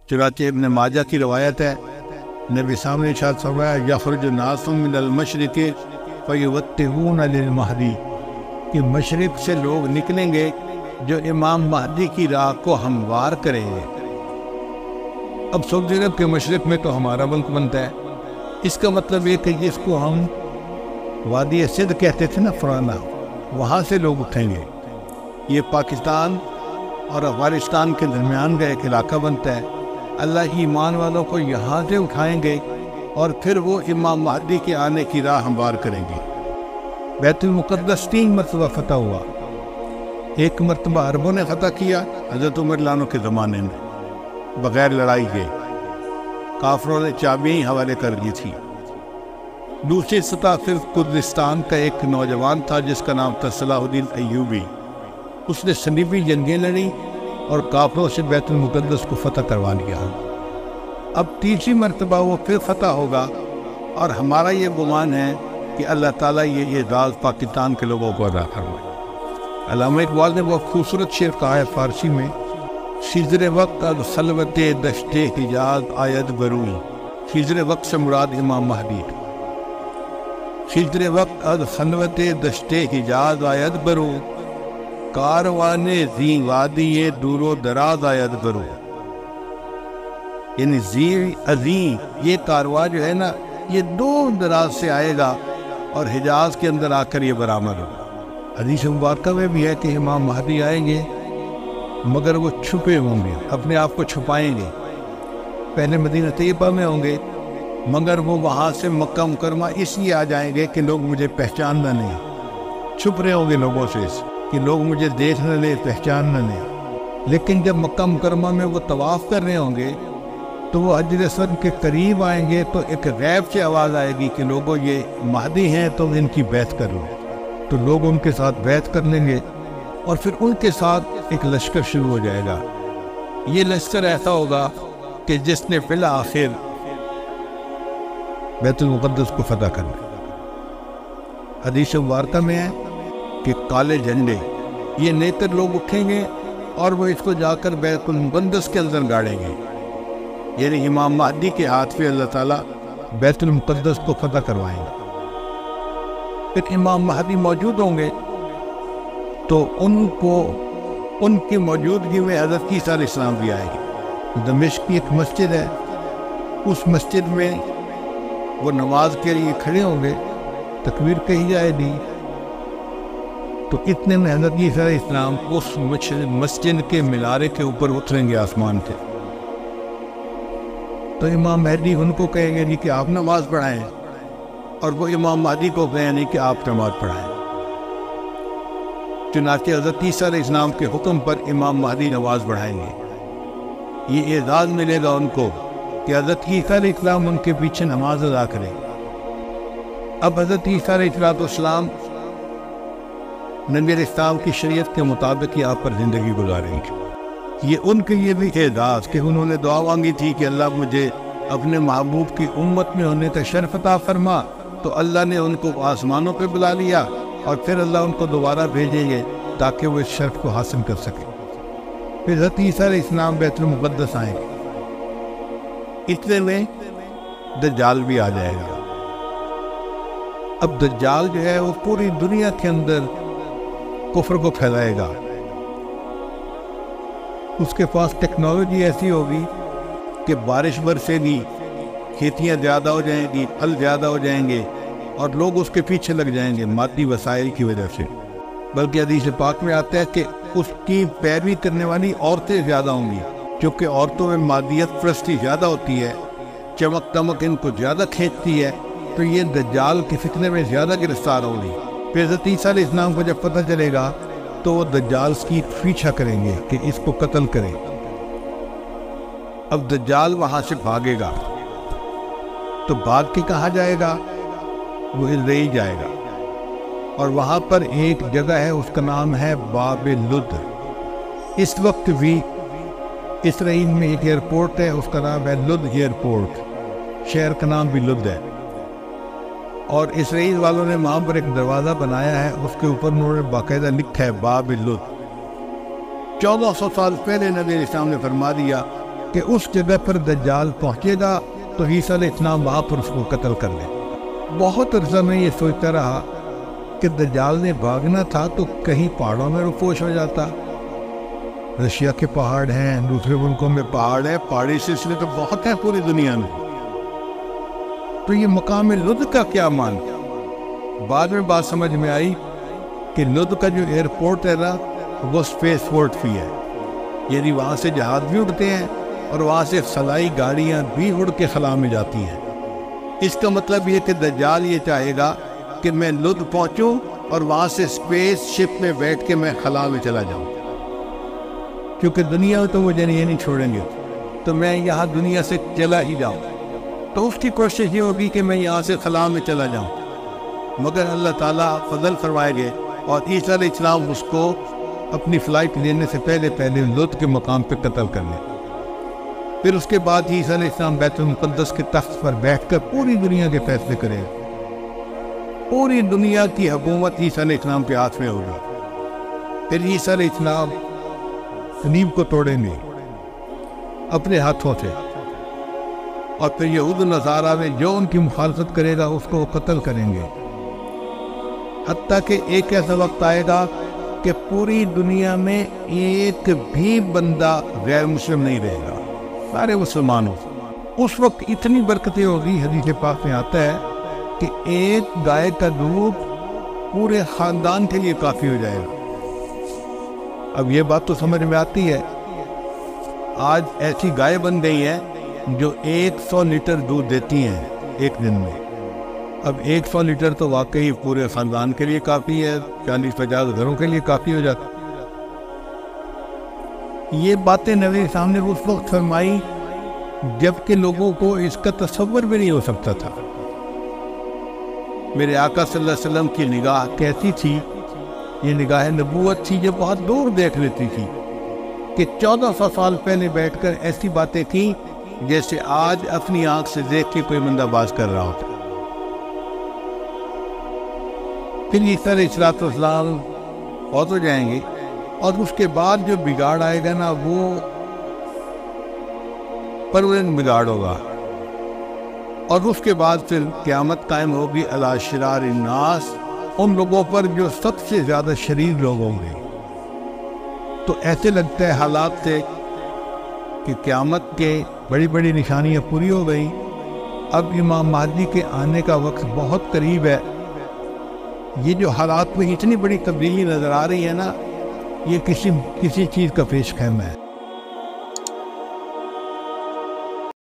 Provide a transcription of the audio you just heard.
چنانچہ ابن ماجہ کی روایت ہے، نبی سامنے ارشاد فرمایا یخرج الناس من المشرق فیوتہون للمہدی، کہ مشرق سے لوگ نکلیں گے جو امام مہدی کی راہ کو ہموار کریں گے۔ اب سعودی عرب کے مشرق میں تو ہمارا ملک بنتا ہے، اس کا مطلب یہ کہ جس کو ہم وادی سندھ کہتے تھے نا فرانا، وہاں سے لوگ اٹھیں گے۔ یہ پاکستان اور افغانستان کے درمیان کا ایک علاقہ بنتا ہے۔ اللہ ایمان والوں کو یہاں سے اٹھائیں گے اور پھر وہ امام مہدی کے آنے کی راہ ہموار کریں گے۔ بیت المقدس 3 مرتبہ فتح ہوا۔ ایک مرتبہ عربوں نے فتح کیا حضرت عمر لانو کے زمانے میں، بغیر لڑائی کے، کافروں نے چابیاں ہی حوالے کر دی تھی۔ دوسری سطح صرف کردستان کا ایک نوجوان تھا جس کا نام تھا صلاح الدین ایوبی، اس نے صلیبی جنگیں لڑیں اور کافروں سے بیت المقدس کو فتح کروا لیا۔ اب تیسری مرتبہ وہ پھر فتح ہوگا، اور ہمارا یہ گمان ہے کہ اللہ تعالیٰ یہ اعزاز پاکستان کے لوگوں کو ادا فرمائے۔ علامہ اقبال نے بہت خوبصورت شعر کہا ہے فارسی میں، خضر وقت از خلوت دشت حجاز آید برو، خضر وقت سے مراد امام مہدی، خضر وقت از خلوت دشت حجاز آید برو، کاروان زی وادی دور و دراز آید برو، یعنی زی عظیم یہ کارواں جو ہے نا یہ دور دراز سے آئے گا اور حجاز کے اندر آ کر یہ برآمد ہوگا۔ حدیث مبارکہ میں بھی ہے کہ امام مہدی آئیں گے مگر وہ چھپے ہوں گے، اپنے آپ کو چھپائیں گے۔ پہلے مدینہ طیبہ میں ہوں گے مگر وہ وہاں سے مکہ مکرمہ اس لیے آ جائیں گے کہ لوگ مجھے پہچاننا نہیں، چھپ رہے ہوں گے لوگوں سے کہ لوگ مجھے دیکھ نہ لیں، پہچان نہ لیں۔ لیکن جب مکہ مکرمہ میں وہ طواف کر رہے ہوں گے تو وہ حجر اسود کے قریب آئیں گے تو ایک غیب سے آواز آئے گی کہ لوگوں یہ مہدی ہیں تو ان کی بیعت کر لو، تو لوگ ان کے ساتھ بیعت کر لیں گے اور پھر ان کے ساتھ ایک لشکر شروع ہو جائے گا۔ یہ لشکر ایسا ہوگا کہ جس نے بالآخر بیت المقدس کو فتح کرنا۔ حدیث مبارکہ میں ہے کہ کالے جھنڈے یہ نیتر لوگ اٹھیں گے اور وہ اس کو جا کر بیت المقدس کے اندر گاڑیں گے، یعنی امام مہدی کے ہاتھ پہ اللہ تعالیٰ بیت المقدس کو فتح کروائیں گے۔ پھر امام مہدی موجود ہوں گے تو ان کی موجودگی میں حضرت عیسیٰ علیہ السلام بھی آئے گے۔ دمشق کی ایک مسجد ہے، اس مسجد میں وہ نماز کے لیے کھڑے ہوں گے، تکبیر کہی جائے گی تو اتنے میں حضرت عیسیٰ علیہ السلام اس مسجد کے مینارے کے اوپر اتریں گے آسمان سے، تو امام مہدی ان کو کہیں گے کہ آپ نماز پڑھائیں، اور وہ امام مہدی کو کہیں کہ آپ نماز پڑھائیں۔ چنانچہ حضرت عیسیٰ علیہ السلام کے حکم پر امام مہدی نماز پڑھائیں گے۔ یہ اعزاز ملے گا ان کو کہ حضرت عیسیٰ علیہ السلام ان کے پیچھے نماز ادا کریں۔ اب حضرت عیسیٰ علیہ السلام نبی علیہ السلام کی شریعت کے مطابق یہاں پر زندگی گزاریں گے۔ یہ ان کے لیے بھی اعزاز کہ انہوں نے دعا مانگی تھی کہ اللہ مجھے اپنے محبوب کی امت میں ہونے کا شرف عطا فرما، تو اللہ نے ان کو آسمانوں پہ بلا لیا اور پھر اللہ ان کو دوبارہ بھیجیں گے تاکہ وہ اس شرف کو حاصل کر سکیں۔ پھر حضرت عیسیٰ علیہ السلام بیت المقدس آئیں گے، اتنے میں دجال بھی آ جائے گا۔ اب دجال جو ہے وہ پوری دنیا کے اندر کفر کو پھیلائے گا۔ اس کے پاس ٹیکنالوجی ایسی ہوگی کہ بارش برسے گی، کھیتیاں زیادہ ہو جائیں گی، پھل زیادہ ہو جائیں گے اور لوگ اس کے پیچھے لگ جائیں گے مادی وسائل کی وجہ سے۔ بلکہ حدیث پاک میں آتا ہے کہ اس کی پیروی کرنے والی عورتیں زیادہ ہوں گی، کیونکہ عورتوں میں مادیت پرستی زیادہ ہوتی ہے، چمک دمک ان کو زیادہ کھینچتی ہے، تو یہ دجال کے فتنے میں زیادہ گرفتار ہوں گی۔ پھر حضرت عیسیٰ علیہ السلام کو جب پتہ چلے گا تو وہ دجال کی پیچھا کریں گے کہ اس کو قتل کریں۔ اب دجال وہاں سے بھاگے گا تو بھاگ کے کہاں جائے گا؟ وہ اسرائیل جائے گا، اور وہاں پر ایک جگہ ہے اس کا نام ہے باب لد۔ اس وقت بھی اسرائیل میں ایک ایئرپورٹ ہے، اس کا نام ہے لد ایئرپورٹ، شہر کا نام بھی لد ہے، اور اسرائیل والوں نے وہاں پر ایک دروازہ بنایا ہے، اس کے اوپر انہوں نے باقاعدہ لکھا ہے باب لد۔ 1400 سال پہلے نبی علیہ السلام نے فرما دیا کہ اس جگہ پر دجال پہنچے گا تو عیسیٰ علیہ السلام وہاں پر اس کو قتل کر لیں۔ بہت عرصہ میں یہ سوچتا رہا کہ دجال نے بھاگنا تھا تو کہیں پہاڑوں میں رفوش ہو جاتا۔ رشیا کے پہاڑ ہیں، دوسرے ملکوں میں پہاڑ ہیں، پہاڑی سلسلے تو بہت ہیں پوری دنیا میں، تو یہ مقام لد کا کیا مان؟ بعد میں بات سمجھ میں آئی کہ لد کا جو ایئرپورٹ ہے نا وہ اسپیس پورٹ بھی ہے، یعنی وہاں سے جہاز بھی اڑتے ہیں اور وہاں سے خلائی گاڑیاں بھی اڑ کے خلا میں جاتی ہیں۔ اس کا مطلب یہ کہ دجال یہ چاہے گا کہ میں لد پہنچوں اور وہاں سے اسپیس شپ میں بیٹھ کے میں خلا میں چلا جاؤں، کیونکہ دنیا تو مجھے یہ نہیں چھوڑیں گے، تو میں یہاں دنیا سے چلا ہی جاؤں۔ تو اس کی کوشش یہ ہوگی کہ میں یہاں سے خلا میں چلا جاؤں، مگر اللہ تعالیٰ فضل فرمائے گے اور عیسیٰ علیہ السلام اس کو اپنی فلائٹ لینے سے پہلے لد کے مقام پہ قتل کر لیں۔ پھر اس کے بعد عیسیٰ علیہ السلام بیت المقدس کے تخت پر بیٹھ کر پوری دنیا کے فیصلے کریں، پوری دنیا کی حکومت عیسیٰ علیہ السلام کے ہاتھ میں ہوگی۔ پھر عیسیٰ علیہ السلام صلیب کو توڑیں گے اپنے ہاتھوں سے، اور پھر یہود و نصارہ میں جو ان کی مخالفت کرے گا اس کو قتل کریں گے، حتیٰ کہ ایک ایسا وقت آئے گا کہ پوری دنیا میں ایک بھی بندہ غیر مسلم نہیں رہے گا، سارے مسلمان ہو۔ اس وقت اتنی برکتیں ہوگی، حدیث پاک میں آتا ہے کہ ایک گائے کا دودھ پورے خاندان کے لیے کافی ہو جائے گا۔ اب یہ بات تو سمجھ میں آتی ہے، آج ایسی گائے بن گئی ہیں جو 100 لیٹر دودھ دیتی ہیں ایک دن میں۔ اب 100 لیٹر تو واقعی پورے خاندان کے لیے کافی ہے، 40-50 گھروں کے لیے کافی ہو جاتا۔ یہ باتیں نبی سامنے اس وقت فرمائی جبکہ لوگوں کو اس کا تصور بھی نہیں ہو سکتا تھا۔ میرے آقا صلی اللہ علیہ وسلم کی نگاہ کیسی تھی؟ یہ نگاہ نبوت تھی جو بہت دور دیکھ لیتی تھی، کہ 1400 سال پہلے بیٹھ کر ایسی باتیں تھیں جیسے آج اپنی آنکھ سے دیکھ کے کوئی بندہ باز کر رہا ہوتا۔ پھر عیسیٰ علیہ السلام فوت ہو جائیں گے، اور اس کے بعد جو بگاڑ آئے گا نا وہ پرماننٹ بگاڑ ہوگا، اور اس کے بعد پھر قیامت قائم ہوگی علی شرار الناس، ان لوگوں پر جو سب سے زیادہ شریر لوگ ہوں گے۔ تو ایسے لگتا ہے حالات سے کہ قیامت کے بڑی بڑی نشانیاں پوری ہو گئی، اب امام مہدی کے آنے کا وقت بہت قریب ہے۔ یہ جو حالات میں اتنی بڑی تبدیلی نظر آ رہی ہے نا، یہ کسی چیز کا پیش خیمہ ہے۔